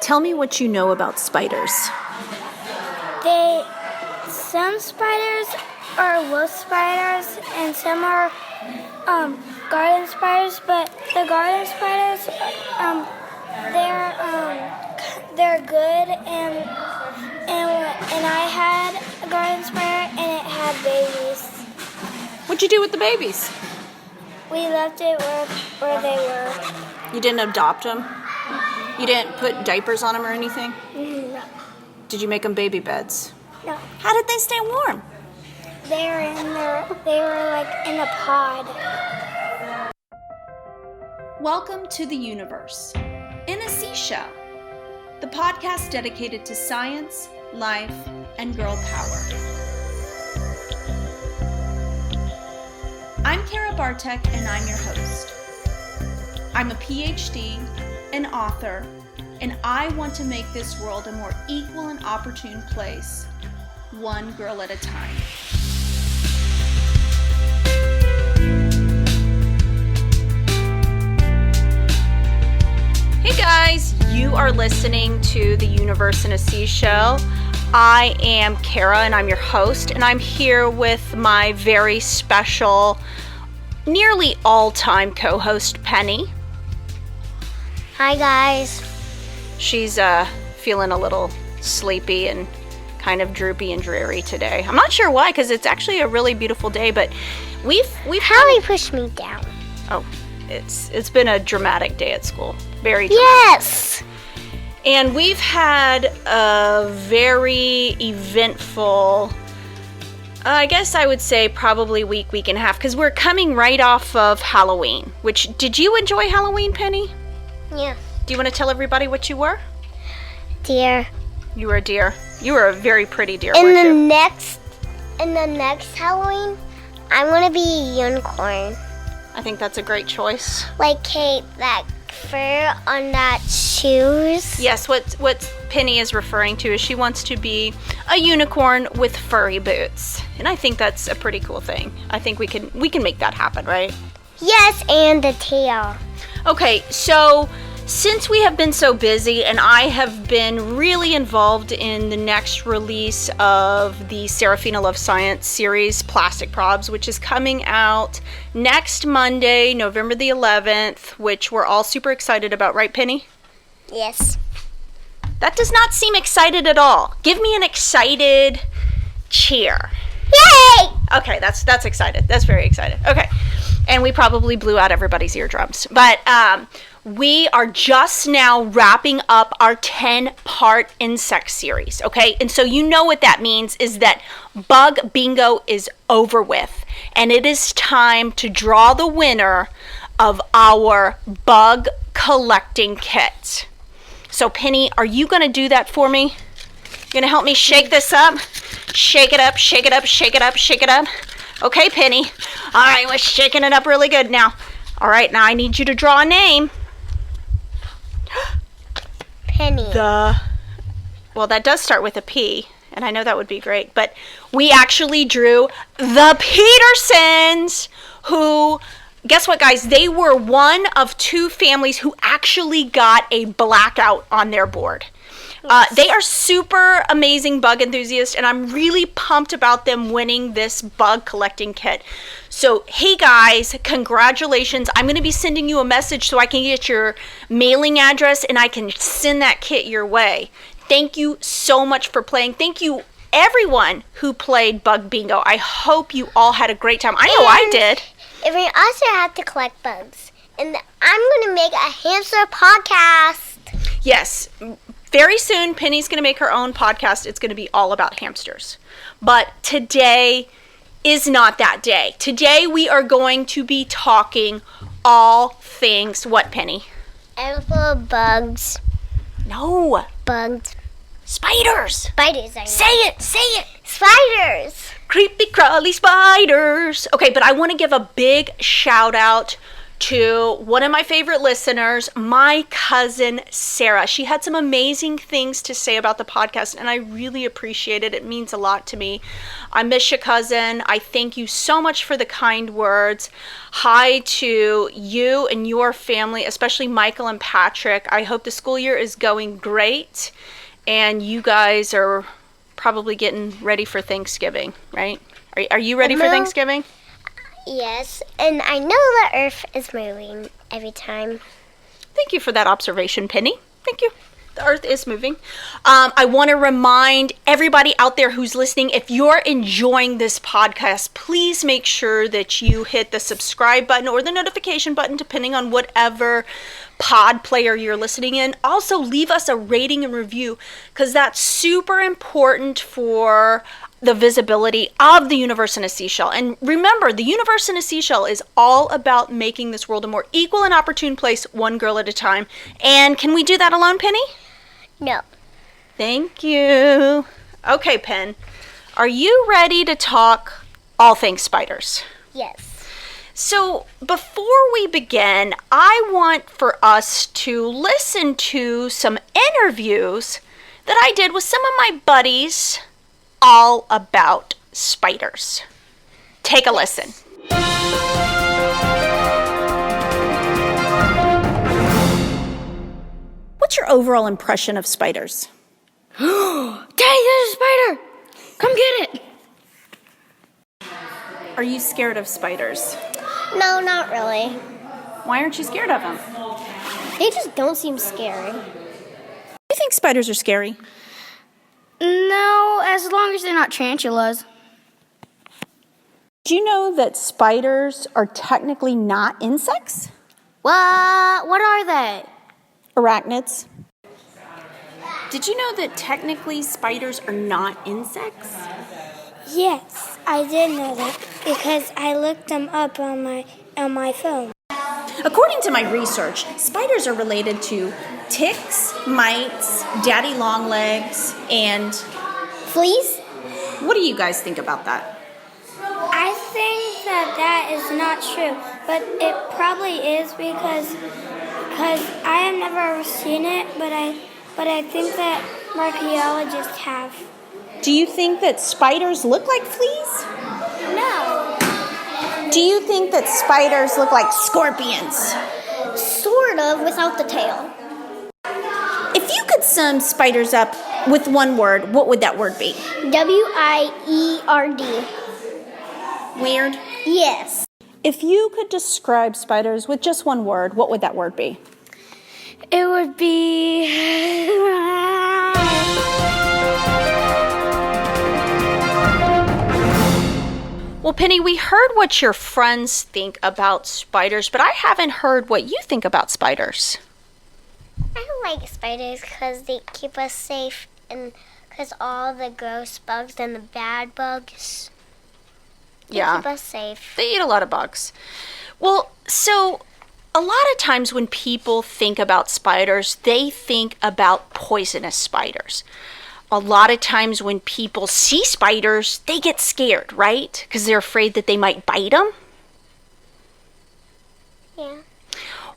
Tell me what you know about spiders. Some spiders are wolf spiders and some are garden spiders, but the garden spiders they're good and I had a garden spider and it had babies. What'd you do with the babies? We left it where they were. You didn't adopt them? You didn't put diapers on them or anything? No. Did you make them baby beds? No. How did they stay warm? They were like in a pod. Welcome to the universe in a seashell, the podcast dedicated to science, life, and girl power. I'm Kara Bartek and I'm your host. I'm a PhD, an author, and I want to make this world a more equal and opportune place, one girl at a time. Hey guys, you are listening to The Universe in a Seashell. I am Kara and I'm your host, and I'm here with my very special, nearly all-time co-host, Penny. Hi guys. She's feeling a little sleepy and kind of droopy and dreary today. I'm not sure why, because it's actually a really beautiful day, but we've Hallie pushed me down. Oh, it's been a dramatic day at school. Very dramatic. Yes. And we've had a very eventful, I guess I would say probably week and a half, because we're coming right off of Halloween. Which, did you enjoy Halloween, Penny? Yeah. Do you want to tell everybody what you were? Deer. You were a deer. You were a very pretty deer, In weren't the you? next Halloween, I'm gonna be a unicorn. I think that's a great choice. Like Kate, that fur on that shoes. Yes, what Penny is referring to is she wants to be a unicorn with furry boots. And I think that's a pretty cool thing. I think we can make that happen, right? Yes, and the tail. Okay, so since we have been so busy and I have been really involved in the next release of the Serafina Love Science series, Plastic Probs, which is coming out next Monday, November the 11th, which we're all super excited about, right, Penny? Yes. That does not seem excited at all. Give me an excited cheer. Yay! Okay, that's excited. That's very excited. Okay. And we probably blew out everybody's eardrums. But we are just now wrapping up our 10-part insect series, okay? And so you know what that means is that bug bingo is over with. And it is time to draw the winner of our bug collecting kit. So Penny, are you going to do that for me? You're going to help me shake this up? Shake it up, shake it up, shake it up, shake it up. Okay, Penny. All right, we're shaking it up really good now. All right, now I need you to draw a name. Penny. Well, that does start with a P, and I know that would be great, but we actually drew the Petersons, who, guess what, guys? They were one of two families who actually got a blackout on their board. They are super amazing bug enthusiasts, and I'm really pumped about them winning this bug collecting kit. So, hey guys, congratulations. I'm going to be sending you a message so I can get your mailing address and I can send that kit your way. Thank you so much for playing. Thank you, everyone who played Bug Bingo. I hope you all had a great time. I know I did. And we also have to collect bugs. And I'm going to make a hamster podcast. Yes. Very soon, Penny's going to make her own podcast. It's going to be all about hamsters. But today is not that day. Today we are going to be talking all things, what, Penny? Edible bugs. No. Bugs. Spiders. Spiders. Say it. Spiders. Creepy crawly spiders. Okay, but I want to give a big shout out to one of my favorite listeners, my cousin Sarah. She had some amazing things to say about the podcast, and I really appreciate it. It means a lot to me. I miss you, cousin. I thank you so much for the kind words. Hi to you and your family, especially Michael and Patrick. I hope the school year is going great, and you guys are probably getting ready for Thanksgiving, right? Are you ready for Thanksgiving? Yes, and I know the earth is moving every time. Thank you for that observation, Penny. Thank you. The earth is moving. I want to remind everybody out there who's listening, if you're enjoying this podcast, please make sure that you hit the subscribe button or the notification button, depending on whatever pod player you're listening in. Also, leave us a rating and review, because that's super important for the visibility of the universe in a seashell. And remember, the universe in a seashell is all about making this world a more equal and opportune place, one girl at a time. And can we do that alone, Penny? No. Thank you. Okay, Pen, are you ready to talk all things spiders? Yes. So before we begin, I want for us to listen to some interviews that I did with some of my buddies all about spiders. Take a listen. What's your overall impression of spiders? Daddy, there's a spider! Come get it! Are you scared of spiders? No, not really. Why aren't you scared of them? They just don't seem scary. Do you think spiders are scary? No, as long as they're not tarantulas. Do you know that spiders are technically not insects? What are they? Arachnids. Did you know that technically spiders are not insects? Yes, I did know that because I looked them up on my phone. According to my research, spiders are related to ticks, mites, daddy longlegs, and Fleas? what do you guys think about that? I think that is not true, but it probably is because I have never seen it, but I think that archaeologists have. Do you think that spiders look like fleas? No. Do you think that spiders look like scorpions? Sort of, without the tail. If you could sum spiders up with one word, what would that word be? W-I-E-R-D. Weird. Yes. If you could describe spiders with just one word, what would that word be? It would be... Well, Penny, we heard what your friends think about spiders, but I haven't heard what you think about spiders. I like spiders because they keep us safe and because all the gross bugs and the bad bugs keep us safe. They eat a lot of bugs. Well, so a lot of times when people think about spiders, they think about poisonous spiders. A lot of times when people see spiders, they get scared, right? Because they're afraid that they might bite them. Yeah.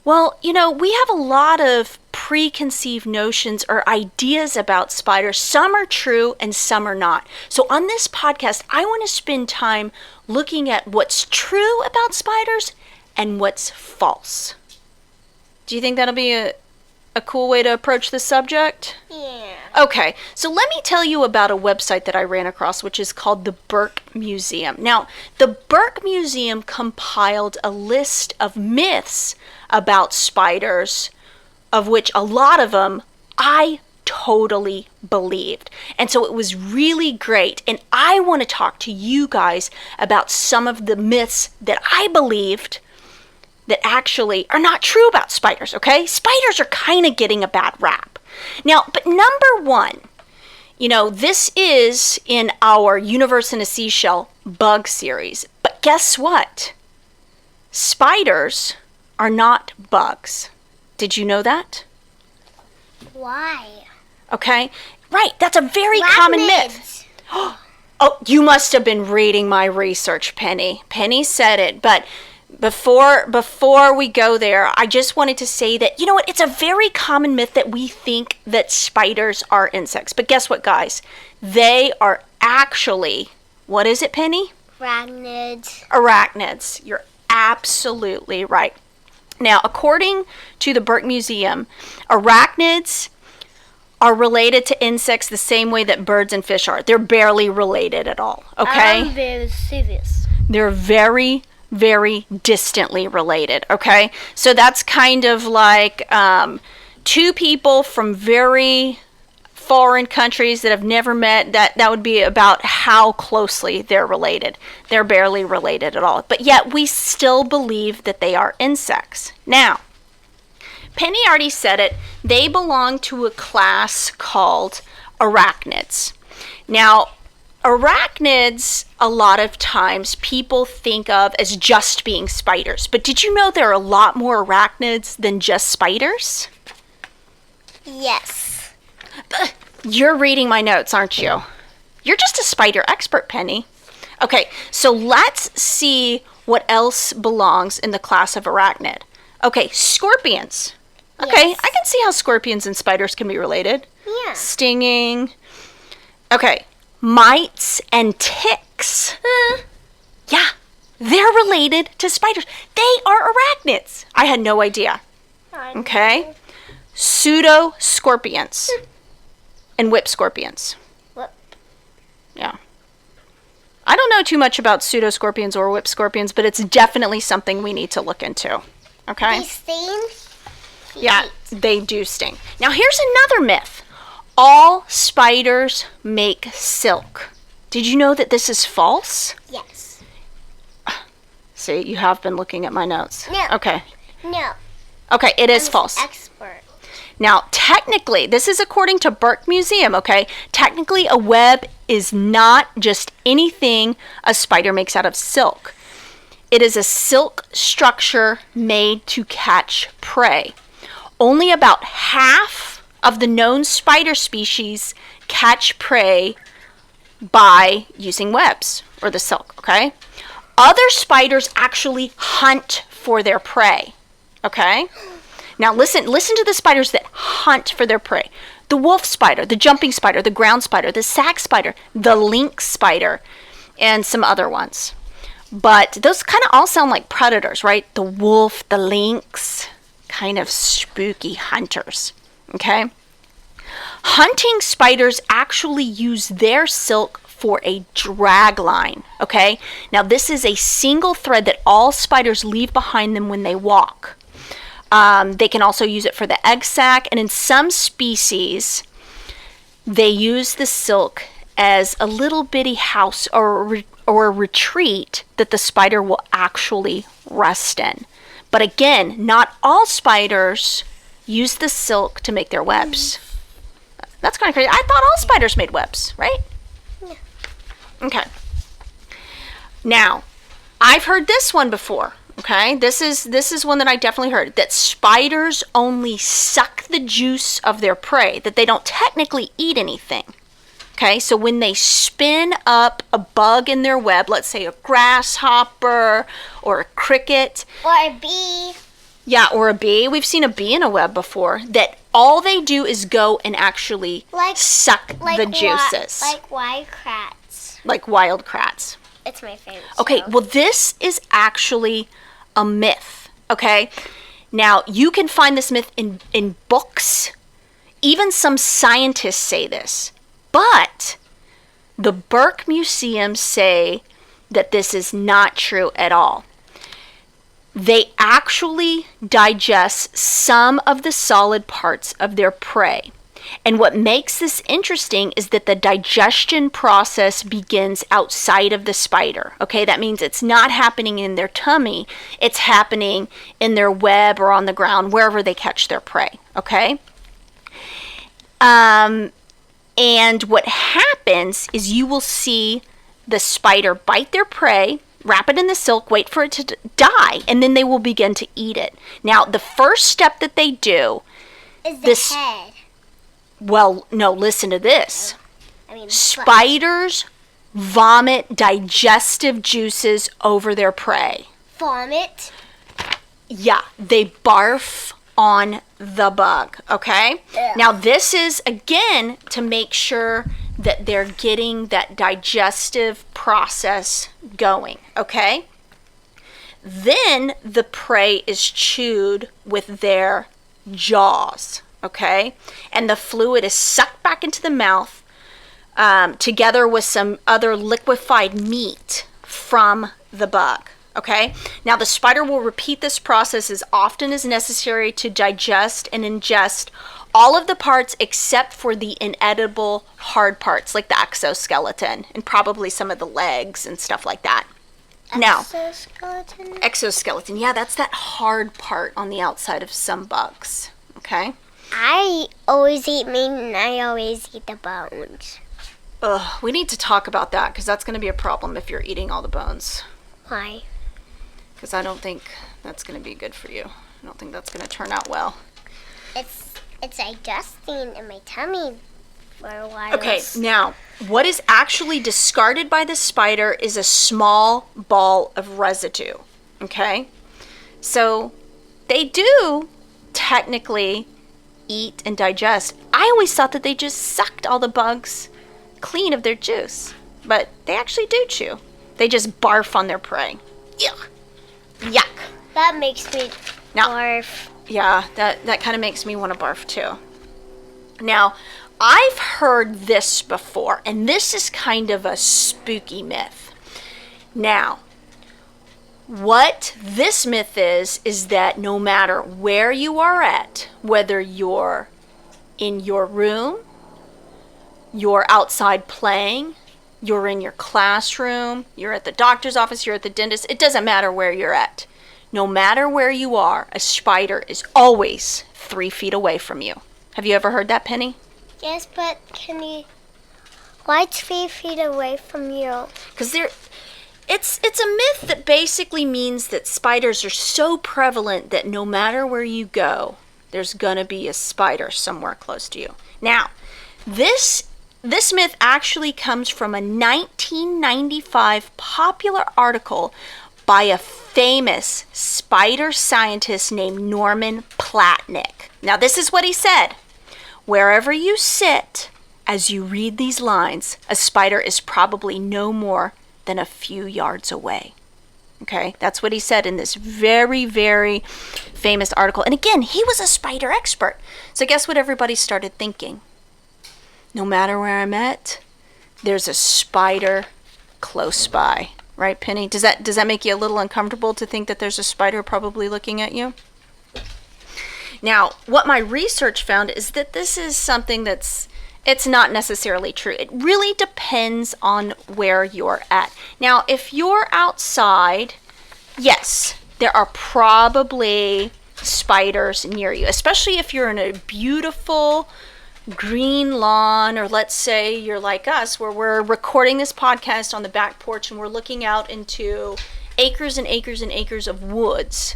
Well, you know, we have a lot of preconceived notions or ideas about spiders. Some are true and some are not. So on this podcast, I want to spend time looking at what's true about spiders and what's false. Do you think that'll be a cool way to approach this subject? Yeah. Okay, so let me tell you about a website that I ran across, which is called the Burke Museum. Now, the Burke Museum compiled a list of myths about spiders, of which a lot of them I totally believed. And so it was really great. And I want to talk to you guys about some of the myths that I believed that actually are not true about spiders, okay? Spiders are kind of getting a bad rap. Now, but number one, you know, this is in our Universe in a Seashell bug series. But guess what? Spiders are not bugs. Did you know that? Why? Okay, right, that's a very common myth. Oh, you must have been reading my research, Penny. Penny said it, but before we go there, I just wanted to say that, you know what, it's a very common myth that we think that spiders are insects. But guess what, guys? They are actually, what is it, Penny? Arachnids. Arachnids. You're absolutely right. Now, according to the Burke Museum, arachnids are related to insects the same way that birds and fish are. They're barely related at all, okay? I'm very serious. They're very, very distantly related, okay? So that's kind of like two people from very foreign countries that have never met. That would be about how closely they're related. They're barely related at all. But yet we still believe that they are insects. Now, Penny already said it. They belong to a class called arachnids. Now, arachnids, a lot of times people think of as just being spiders. But did you know there are a lot more arachnids than just spiders? Yes. You're reading my notes, aren't you? You're just a spider expert, Penny. Okay, so let's see what else belongs in the class of arachnid. Okay, scorpions. Okay, Yes. I can see how scorpions and spiders can be related. Yeah. Stinging. Okay, mites and ticks. Yeah, they're related to spiders. They are arachnids. I had no idea. Okay. Pseudo scorpions and whip scorpions. What? Yeah. I don't know too much about pseudo scorpions or whip scorpions, but it's definitely something we need to look into. Okay? They sting? Yeah, they do sting. Now here's another myth. All spiders make silk. Did you know that this is false? Yes. See, you have been looking at my notes. No. Okay. No. Okay, it is I'm an false. Expert. Now, technically, this is according to Burke Museum, okay? Technically, a web is not just anything a spider makes out of silk. It is a silk structure made to catch prey. Only about half of the known spider species catch prey by using webs or the silk, okay? Other spiders actually hunt for their prey, okay? Now listen to the spiders that hunt for their prey. The wolf spider, the jumping spider, the ground spider, the sac spider, the lynx spider, and some other ones. But those kind of all sound like predators, right? The wolf, the lynx, kind of spooky hunters, okay? Hunting spiders actually use their silk for a drag line, okay? Now this is a single thread that all spiders leave behind them when they walk. They can also use it for the egg sac, and in some species, they use the silk as a little bitty house or a retreat that the spider will actually rest in. But again, not all spiders use the silk to make their webs. That's kind of crazy. I thought all spiders made webs, right? Yeah. Okay. Now, I've heard this one before. Okay, this is one that I definitely heard, that spiders only suck the juice of their prey, that they don't technically eat anything. Okay, so when they spin up a bug in their web, let's say a grasshopper or a cricket. Or a bee. Yeah, or a bee. We've seen a bee in a web before, that all they do is go and actually suck the juices. Like wild crats. Like wild crats. It's my favorite. Okay, well this is actually a myth, okay? Now, you can find this myth in books. Even some scientists say this. But the Burke Museum say that this is not true at all. They actually digest some of the solid parts of their prey. And what makes this interesting is that the digestion process begins outside of the spider. Okay, that means it's not happening in their tummy, it's happening in their web or on the ground, wherever they catch their prey. Okay? And what happens is you will see the spider bite their prey, wrap it in the silk, wait for it to die, and then they will begin to eat it. Now, the first step that they do is the head. Well, no, listen to this. Butt. Spiders vomit digestive juices over their prey. vomit? Yeah, they barf on the bug, okay? Ugh. Now, this is, again, to make sure that they're getting that digestive process going, okay? Then the prey is chewed with their jaws, okay? And the fluid is sucked back into the mouth together with some other liquefied meat from the bug, okay? Now the spider will repeat this process as often as necessary to digest and ingest all of the parts except for the inedible hard parts like the exoskeleton and probably some of the legs and stuff like that. Now, exoskeleton. Yeah, that's that hard part on the outside of some bugs. Okay? I always eat meat and I always eat the bones. Ugh, we need to talk about that because that's going to be a problem if you're eating all the bones. Why? Because I don't think that's going to be good for you. I don't think that's going to turn out well. It's digesting in my tummy for a while. Okay, now, what is actually discarded by the spider is a small ball of residue, okay? So, they do technically eat and digest. I always thought that they just sucked all the bugs clean of their juice, but they actually do chew. They just barf on their prey. Yuck. Yuck. That makes me barf. Yeah, that kind of makes me want to barf too. Now, I've heard this before, and this is kind of a spooky myth. Now, what this myth is that no matter where you are at, whether you're in your room, you're outside playing, you're in your classroom, you're at the doctor's office, you're at the dentist, it doesn't matter where you're at. No matter where you are, a spider is always 3 feet away from you. Have you ever heard that, Penny? Yes, but why 3 feet away from you? Because it's a myth that basically means that spiders are so prevalent that no matter where you go, there's gonna be a spider somewhere close to you. Now, this myth actually comes from a 1995 popular article by a famous spider scientist named Norman Platnick. Now, this is what he said. Wherever you sit, as you read these lines, a spider is probably no more than a few yards away. Okay, that's what he said in this very, very famous article. And again, he was a spider expert. So guess what everybody started thinking? No matter where I'm at, there's a spider close by. Right, Penny? Does that make you a little uncomfortable to think that there's a spider probably looking at you? Now, what my research found is that this is something it's not necessarily true. It really depends on where you're at. Now, if you're outside, yes, there are probably spiders near you, especially if you're in a beautiful green lawn, or let's say you're like us where we're recording this podcast on the back porch and we're looking out into acres and acres and acres of woods.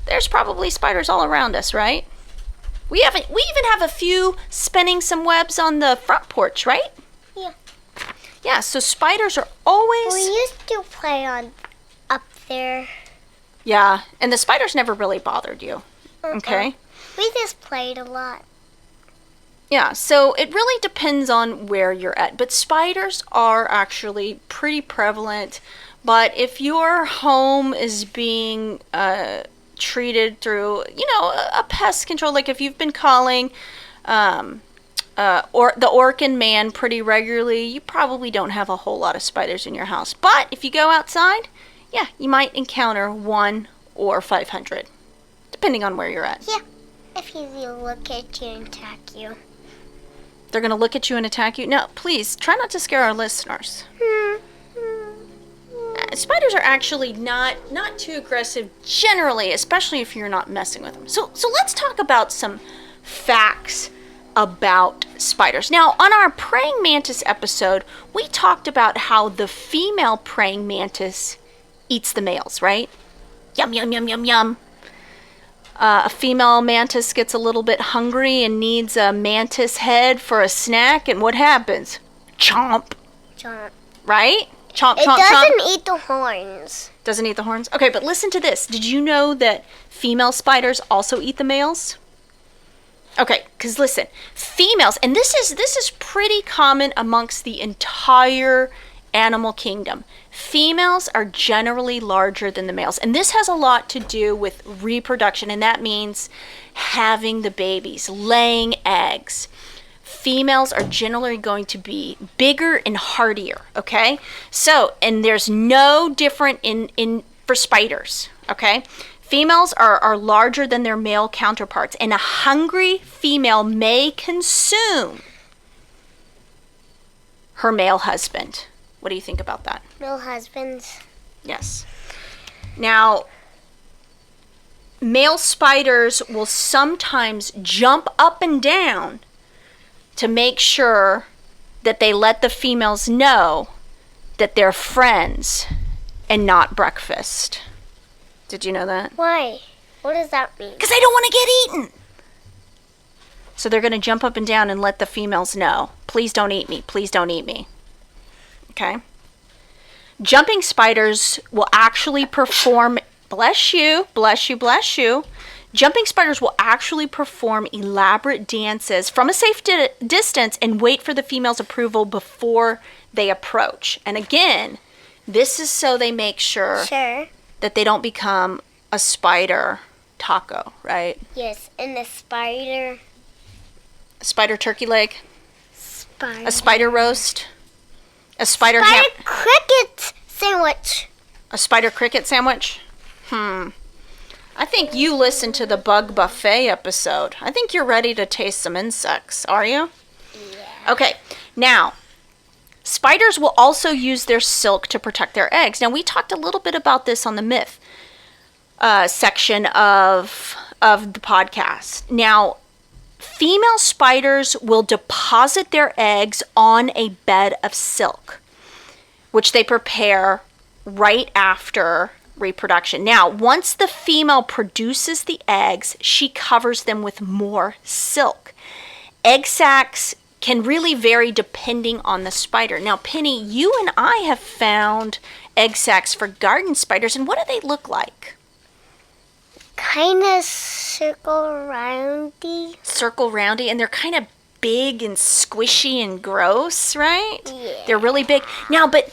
There's probably spiders all around us, right? We even have a few spinning some webs on the front porch, right? Yeah. Yeah, so spiders are always... We used to play up there. Yeah, and the spiders never really bothered you, okay? We just played a lot. Yeah, so it really depends on where you're at. But spiders are actually pretty prevalent. But if your home is being treated through, a pest control, like if you've been calling or the Orkin man pretty regularly, you probably don't have a whole lot of spiders in your house. But if you go outside, yeah, you might encounter 1 or 500, depending on where you're at. Yeah, if you look at you and attack you. They're going to look at you and attack you? No, please, try not to scare our listeners. Spiders are actually not too aggressive generally, especially if you're not messing with them. So let's talk about some facts about spiders. Now, on our praying mantis episode, we talked about how the female praying mantis eats the males, right? Yum, yum, yum, yum, yum. A female mantis gets a little bit hungry and needs a mantis head for a snack, and what happens? Chomp. Chomp. Right? Chomp, chomp, chomp. It doesn't eat the horns. Doesn't eat the horns? Okay, but listen to this. Did you know that female spiders also eat the males? Okay, because listen, females, and this is pretty common amongst the entire animal kingdom. Females are generally larger than the males, and this has a lot to do with reproduction, and that means having the babies, laying eggs. Females are generally going to be bigger and hardier, okay? So, and there's no different in for spiders, okay? Females are larger than their male counterparts, and a hungry female may consume her male husband. What do you think about that? Male husbands. Yes. Now, male spiders will sometimes jump up and down to make sure that they let the females know that they're friends and not breakfast. Did you know that? Why? What does that mean? Because they don't want to get eaten. So they're going to jump up and down and let the females know, please don't eat me, please don't eat me. Okay? Jumping spiders will actually perform, bless you. Jumping spiders will actually perform elaborate dances from a safe distance and wait for the female's approval before they approach. And again, this is so they make sure that they don't become a spider taco, right? Yes, and a spider. A spider turkey leg? Spider. A spider roast? A spider cricket sandwich. A spider cricket sandwich? I think you listened to the Bug Buffet episode. I think you're ready to taste some insects, are you? Yeah. Okay, now, spiders will also use their silk to protect their eggs. Now, we talked a little bit about this on the myth section of the podcast. Now, female spiders will deposit their eggs on a bed of silk, which they prepare right after reproduction. Now, once the female produces the eggs, she covers them with more silk. Egg sacs can really vary depending on the spider. Now, Penny, you and I have found egg sacs for garden spiders, and what do they look like? Kind of circle roundy. Circle roundy, and they're kind of big and squishy and gross, right? Yeah. They're really big. Now, but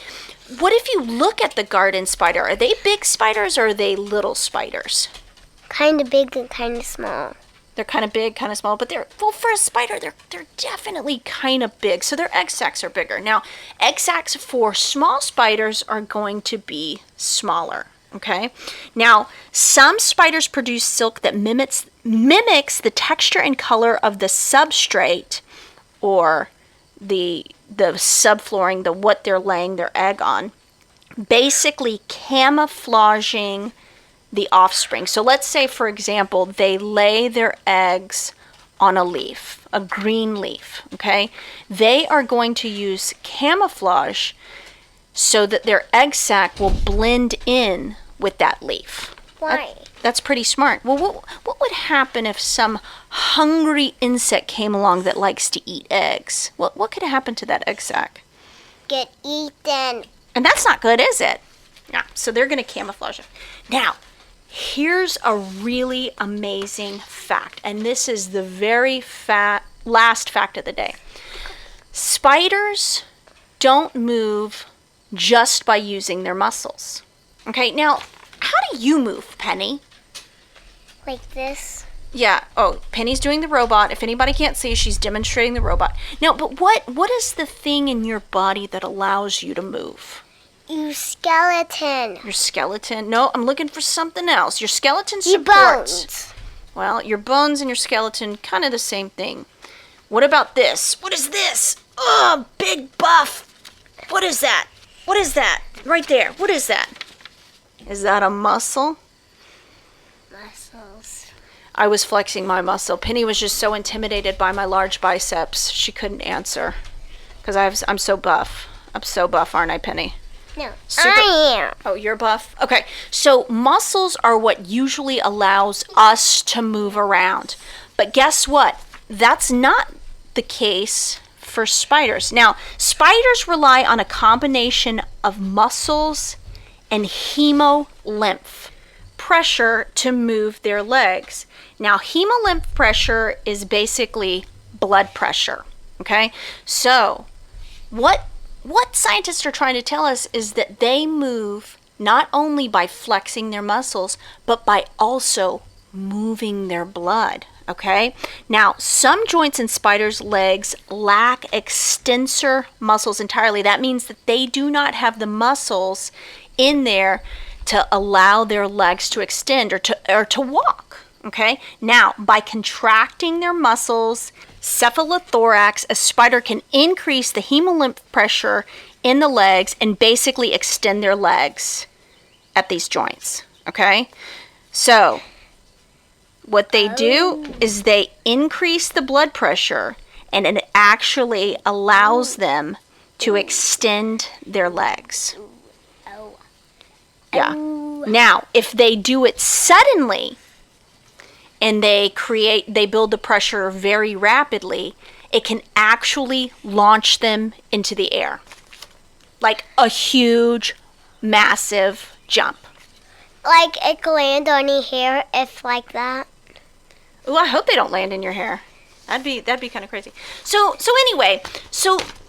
what if you look at the garden spider? Are they big spiders or are they little spiders? Kind of big and kind of small. They're kind of big, kind of small, but for a spider, they're definitely kind of big. So their egg sacs are bigger. Now, egg sacs for small spiders are going to be smaller. Okay. Now, some spiders produce silk that mimics the texture and color of the substrate, or the subflooring, what they're laying their egg on, basically camouflaging the offspring. So let's say, for example, they lay their eggs on a leaf, a green leaf, okay? They are going to use camouflage so that their egg sac will blend in with that leaf. Why? That's pretty smart. Well, what would happen if some hungry insect came along that likes to eat eggs? What could happen to that egg sac? Get eaten. And that's not good, is it? Yeah, so they're going to camouflage it. Now, here's a really amazing fact, and this is the very last fact of the day. Spiders don't move just by using their muscles. Okay, now, how do you move, Penny? Like this? Yeah. Oh, Penny's doing the robot. If anybody can't see, she's demonstrating the robot. Now, but what is the thing in your body that allows you to move? Your skeleton. Your skeleton? No, I'm looking for something else. Your skeleton Your supports. bones. Well, your bones and your skeleton, kind of the same thing. What about this? What is this? Oh, big buff. What is that? What is that? Right there. What is that? Is that a muscle? Muscles. I was flexing my muscle. Penny was just so intimidated by my large biceps, she couldn't answer. Because I'm so buff. I'm so buff, aren't I, Penny? No, Super- I am. Oh, you're buff? Okay, so muscles are what usually allows us to move around. But guess what? That's not the case for spiders. Now, spiders rely on a combination of muscles and hemolymph pressure to move their legs. Now, hemolymph pressure is basically blood pressure, okay? So, what scientists are trying to tell us is that they move not only by flexing their muscles, but by also moving their blood, okay? Now, some joints in spiders' legs lack extensor muscles entirely. That means that they do not have the muscles in there to allow their legs to extend or to walk, okay? Now, by contracting their muscles, cephalothorax, a spider can increase the hemolymph pressure in the legs and basically extend their legs at these joints, okay? So, what they do is they increase the blood pressure, and it actually allows them to extend their legs. Yeah. Now, if they do it suddenly and they build the pressure very rapidly, it can actually launch them into the air. Like a huge, massive jump. Like it could land on your hair if like that. Ooh, I hope they don't land in your hair. That'd be kind of crazy. So anyway,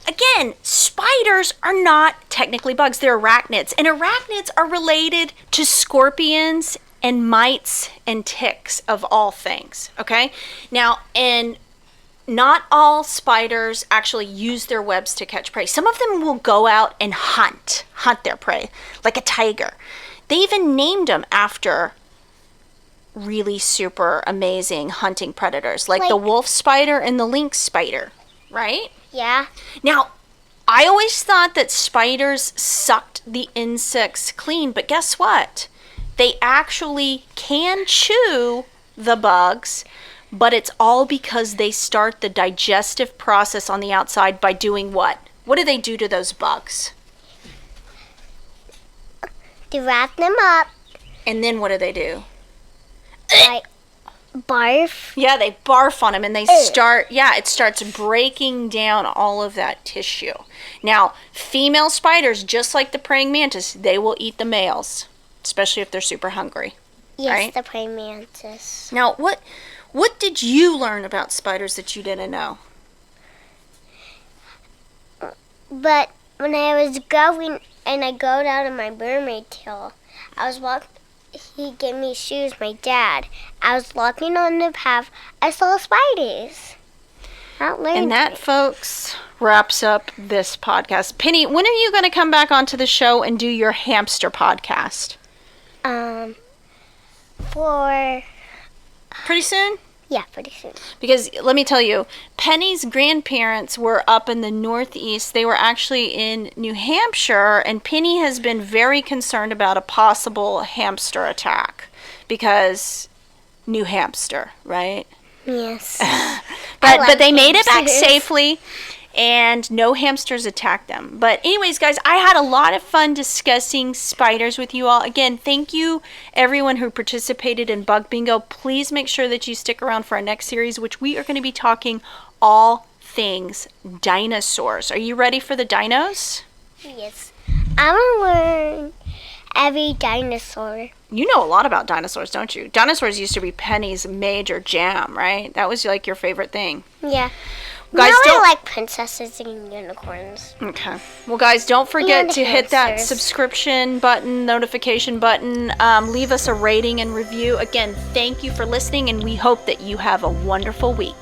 again, spiders are not technically bugs. They're arachnids. And arachnids are related to scorpions and mites and ticks of all things, okay? Now, and not all spiders actually use their webs to catch prey. Some of them will go out and hunt their prey, like a tiger. They even named them after really super amazing hunting predators, like the wolf spider and the lynx spider, right? Yeah. Now, I always thought that spiders sucked the insects clean, but guess what? They actually can chew the bugs, but it's all because they start the digestive process on the outside by doing what? What do they do to those bugs? They wrap them up. And then what do they do? Like barf. Yeah, they barf on them and they start, it starts breaking down all of that tissue. Now, female spiders, just like the praying mantis, they will eat the males, especially if they're super hungry. Yes, right? the praying mantis. Now, what did you learn about spiders that you didn't know? But when I was going and I go down in my mermaid tail, I was walking. He gave me shoes, my dad. I was walking on the path. I saw spiders. And that, folks, wraps up this podcast. Penny, when are you going to come back onto the show and do your hamster podcast? For... Pretty soon? Yeah, pretty soon. Because let me tell you, Penny's grandparents were up in the Northeast. They were actually in New Hampshire, and Penny has been very concerned about a possible hamster attack because New Hampshire, right? Yes. but they made it back safely, and no hamsters attacked them. But anyways, guys, I had a lot of fun discussing spiders with you all. Again, thank you everyone who participated in Bug Bingo. Please make sure that you stick around for our next series, which we are going to be talking all things dinosaurs. Are you ready for the dinos? Yes. I want to learn every dinosaur. You know a lot about dinosaurs, don't you? Dinosaurs used to be Penny's major jam, right? That was like your favorite thing. Yeah. Guys, I like princesses and unicorns. Okay. Well, guys, don't forget to hit that subscription button, notification button. Leave us a rating and review. Again, thank you for listening, and we hope that you have a wonderful week.